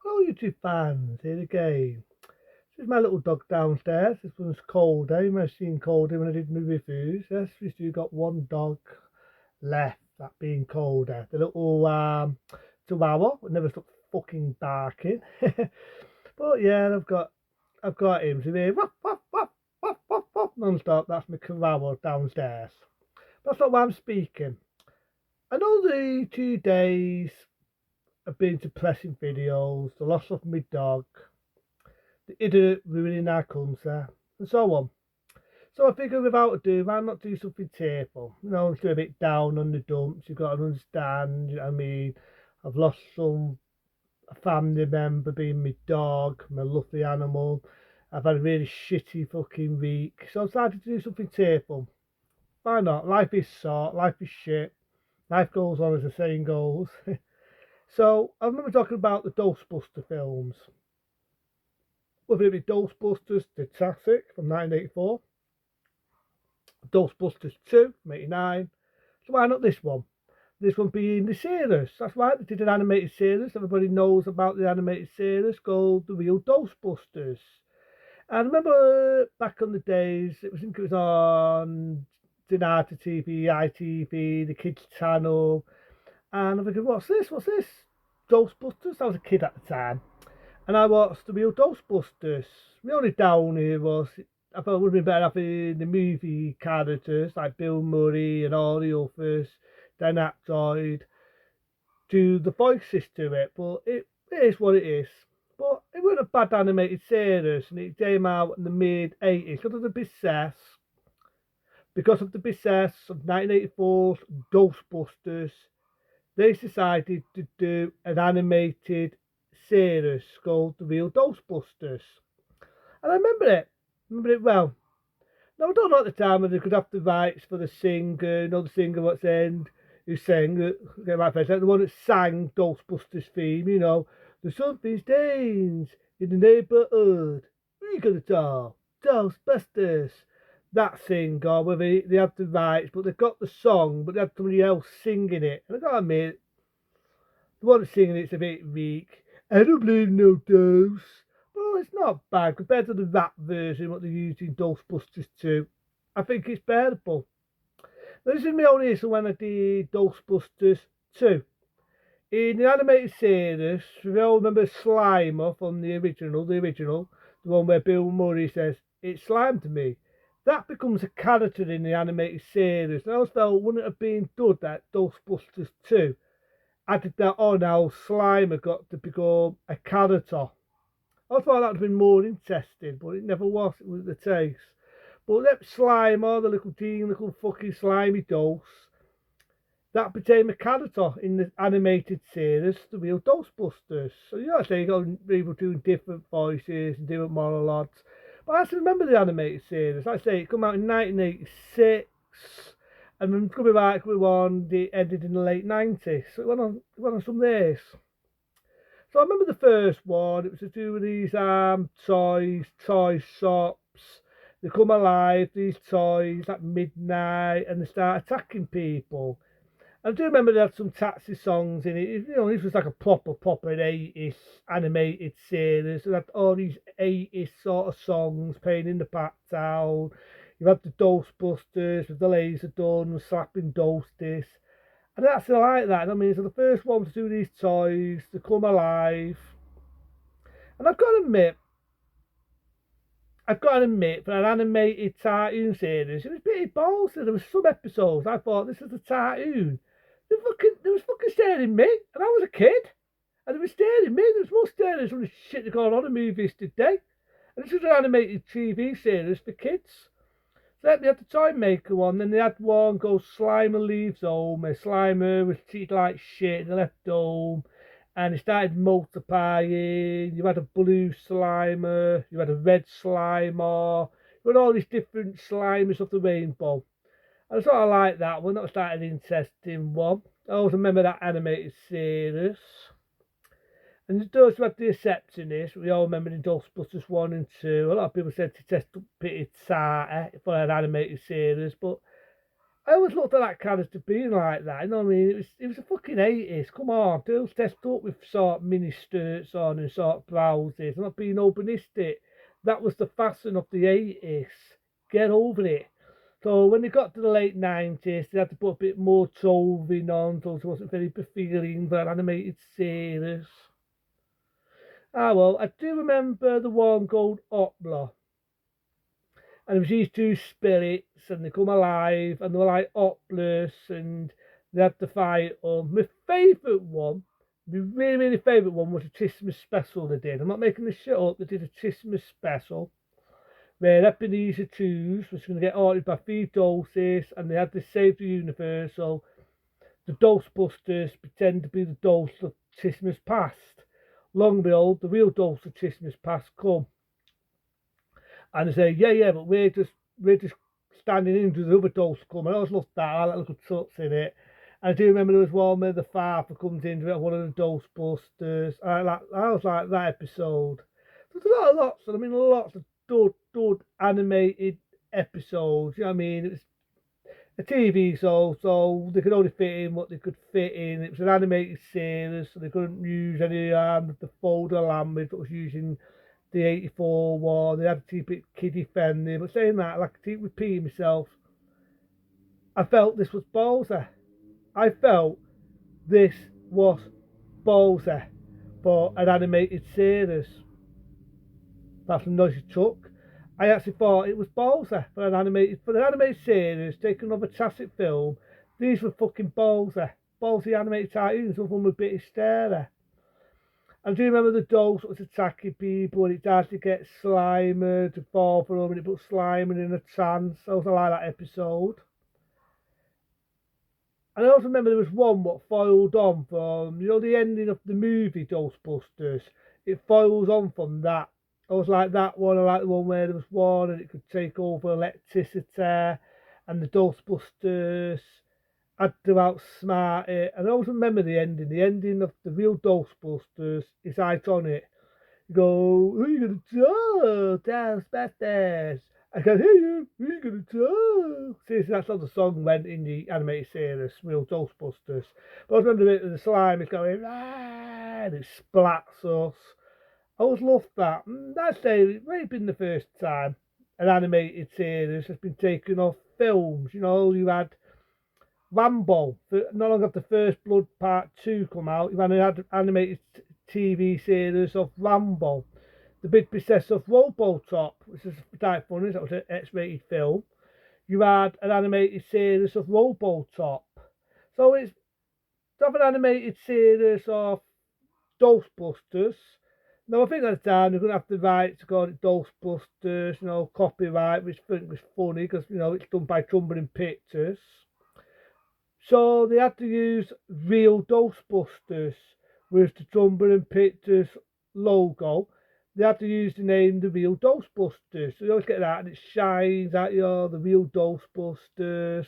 Hello, YouTube fans. Here again. This is my little dog downstairs. This one's Colder. You may have seen Colder when I did my reviews. Yes, we still got one dog left, that being Colder. The little chihuahua that never stopped fucking barking. But yeah, I've got him. So there, woof, woof, woof, woof, woof, woof, non-stop. That's my chihuahua downstairs. That's not why I'm speaking. I know the 2 days have been depressing videos, the loss of my dog, the idiot ruining our country, and so on. So I figured without ado, why not do something tearful? Still a bit down on the dumps. You've got to understand, you know what I mean? I've lost a family member being my dog, my lovely animal. I've had a really shitty fucking week. So I decided to do something tearful. Why not? Life is short, life is shit. Life goes on as the saying goes. So I remember talking about the Ghostbuster films. Whether it be Ghostbusters, the classic from 1984, Ghostbusters 2 from 89. So why not this one? This one being the series. That's right, they did an animated series. Everybody knows about the animated series called The Real Ghostbusters. And I remember back on the days, I think it was on Dinata TV, ITV, the Kids Channel. And I'm thinking, what's this? What's this? Ghostbusters? I was a kid at the time. And I watched The Real Ghostbusters. The only down here was I thought it would have been better having the movie characters like Bill Murray and all the others, then Ackroyd, do the voices to it. But it is what it is. But it wasn't a bad animated series, and it came out in the mid 80s because of the success of 1984's Ghostbusters. They decided to do an animated series called The Real Ghostbusters. And remember it well. Now, I don't know at the time whether they could have the rights for the singer, the singer what's end, who sang, get my face, the one that sang Ghostbusters theme, there's something strange in the neighbourhood. We got it all. Ghostbusters. That singer, whether they have the rights, but they've got the song, but they have somebody else singing it. And I gotta admit, the one that's singing it's a bit weak. I don't believe no ghosts. Well, it's not bad compared to the rap version, what they used in Ghostbusters 2. I think it's bearable. Now, this is my only issue when I did Ghostbusters 2. In the animated series, we all remember Slimer from the original, the one where Bill Murray says, "It slimed me." That becomes a character in the animated series. And I always felt, wouldn't it have been good that Ghostbusters 2 added that on how Slimer got to become a character? I thought that would have been more interesting, but it never was. It was the taste. But that Slimer, the little fucking slimy dose, that became a character in the animated series, The Real Ghostbusters. So say you got people doing different voices and different monologues. But I actually remember the animated series. Like I say, it came out in 1986, and then could be right, could be one. It ended in the late 90s. So it went on some days. So I remember the first one. It was to do with these toy shops. They come alive, these toys, at midnight, and they start attacking people. I do remember they had some taxi songs in it. This was like a proper 80s animated series. They had all these 80s sort of songs playing in the background. You had the Ghostbusters with the laser gun, slapping ghosties. And that's like that. I mean, so the first one to do these toys, to come alive. And I've got to admit, for an animated cartoon series, it was pretty ballsy. There was some episodes I thought this is a cartoon. They was fucking staring me, and I was a kid, and they were staring me. There was more staring from the shit that going on in movies today. And this was an animated TV series for kids. So they had the Toy Maker one, then they had one called Slimer Leaves Home, and Slimer was treated like shit, and they left home, and he started multiplying. You had a blue Slimer, you had a red Slimer, you had all these different Slimers of the rainbow. I sort of like that one. That was started an interesting one. I always remember that animated series. And those who had the receptionist, we all remember in Ghostbusters 1 and 2. A lot of people said to test up Peter Sartre for an animated series, but I always looked at that character being like that. You know what I mean? It was a fucking 80s. Come on, girls dressed up with sort of mini skirts on and sort of blouses. I'm not being urbanistic. That was the fashion of the 80s. Get over it. So when they got to the late 90s, they had to put a bit more clothing on, so it wasn't very befitting for an animated series. Ah well, I do remember the one called Opera. And it was these two spirits, and they come alive, and they were like Oplus, and they had to fight them. My favourite one, my really, really favourite one was a Christmas special they did. I'm not making this shit up, they did a Christmas special where Ebenezer 2s was going to get ordered by three doses, and they had to save the universe, so the Ghostbusters pretend to be the dose of Christmas past. Long and behold, the real dose of Christmas past come. And they say, yeah, but we're just standing in to the other dolls come. And I always loved that. I like little tuts in it. And I do remember there was one where the father comes into it, one of the Ghostbusters. I was like that episode. There's lots of good animated episodes. You know what I mean? It was a TV show, so they could only fit in what they could fit in. It was an animated series, so they couldn't use any of the folder language that was using the 84 one. They had to keep it kiddie friendly. But saying that, like I keep repeating myself, I felt this was ballsy. I felt this was ballsy for an animated series. That's a noisy truck. I actually thought it was ballsy for an animated series, taking another classic film. These were fucking ballsy. Ballsy animated cartoons, some of them were a bit scary. I do remember the dogs that was attacking people and it actually get Slimer to fall for them and it put Slimer in a trance. I also like that episode. And I also remember there was one what followed on from, the ending of the movie Ghostbusters. It follows on from that. I was like that one. I like the one where there was one and it could take over electricity and the Ghostbusters had to outsmart it. And I always remember the ending. The ending of the real Ghostbusters is iconic. You go, who are you going to tell? Ghostbusters. I can hear you. Who are you going to tell? See, that's how the song went in the animated series, Real Ghostbusters. But I remember the bit of the slime is going, ah, and it splats us. I always loved that. And I'd say it may have been the first time an animated series has been taken off films. You had Rambo. Not long after First Blood Part 2 come out, you had an animated TV series of Rambo. The Big Princess of Robotop, which is quite funny, that was an X-rated film. You had an animated series of Robotop. So it's to have an animated series of Ghostbusters. Now I think at the time they're going to have the right to call it Ghostbusters, copyright, which I think was funny because, it's done by Cumberland Pictures. So they had to use Real Ghostbusters with the Cumberland Pictures logo. They had to use the name The Real Ghostbusters. So you always get that and it shines at you, the Real Ghostbusters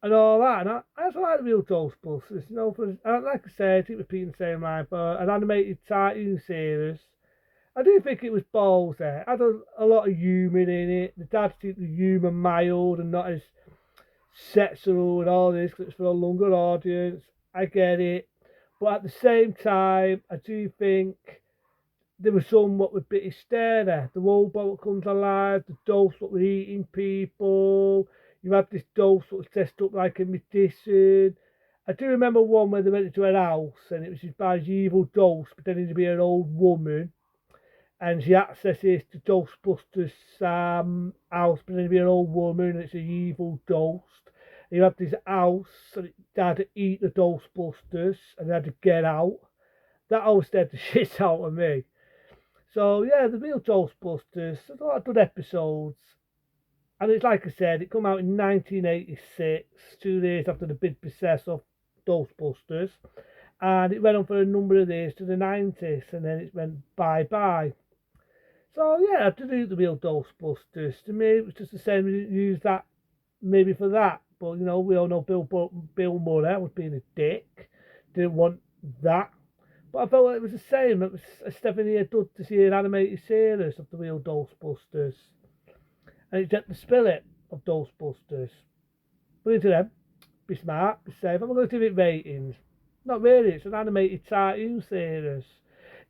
and all that. And I also like The Real Ghostbusters. Like I said, I keep repeating the same line, for an animated cartoon series. I do think it was balls there. It had a lot of humour in it. The dad keep the humour mild and not as sexual and all this because it's for a longer audience. I get it. But at the same time, I do think there was some what were bit hysterical. The robot that comes alive, the dose that were eating people. You had this dose that was dressed up like a magician. I do remember one where they went into a house and it was just by this evil dose pretending to be an old woman and she accesses the Ghostbusters house, pretending to be an old woman, and it's an evil ghost. And you have this house, and they had to eat the Ghostbusters, and they had to get out. That always scared the shit out of me. So yeah, the real Ghostbusters, there's a lot of good episodes. And it's like I said, it come out in 1986, 2 years after the big success of Ghostbusters. And it went on for a number of years to the 90s, and then it went bye-bye. So yeah, I did the real Ghostbusters. To me, it was just the same. We didn't use that maybe for that, but we all know Bill Murray was being a dick. Didn't want that, but I felt like it was the same. It was a Stephanie had done to see an animated series of the real Ghostbusters, and it kept the spirit of Ghostbusters. But into them, be smart, be safe. I'm going to give it ratings. Not really, it's an animated cartoon series.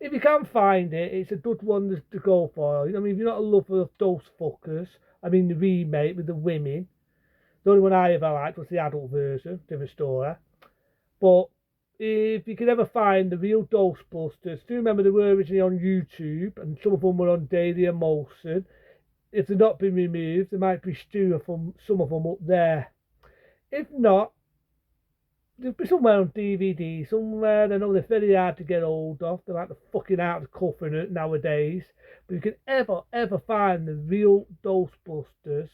If you can find it, it's a good one to go for. You know, I mean, if you're not a lover of those fuckers, I mean, the remake with the women, the only one I ever liked was the adult version, different story. But if you can ever find the real Ghostbusters, do remember they were originally on YouTube and some of them were on Daily Emulsion. If they've not been removed, there might be still from some of them up there. If not, they'll be somewhere on DVD, somewhere. I know they're very hard to get hold of. They're like the fucking out of the coffin nowadays. But if you can ever find the real Ghostbusters,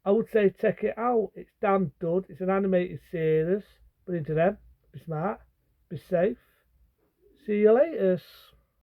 I would say check it out. It's damn good. It's an animated series. But into them, be smart, be safe. See you later.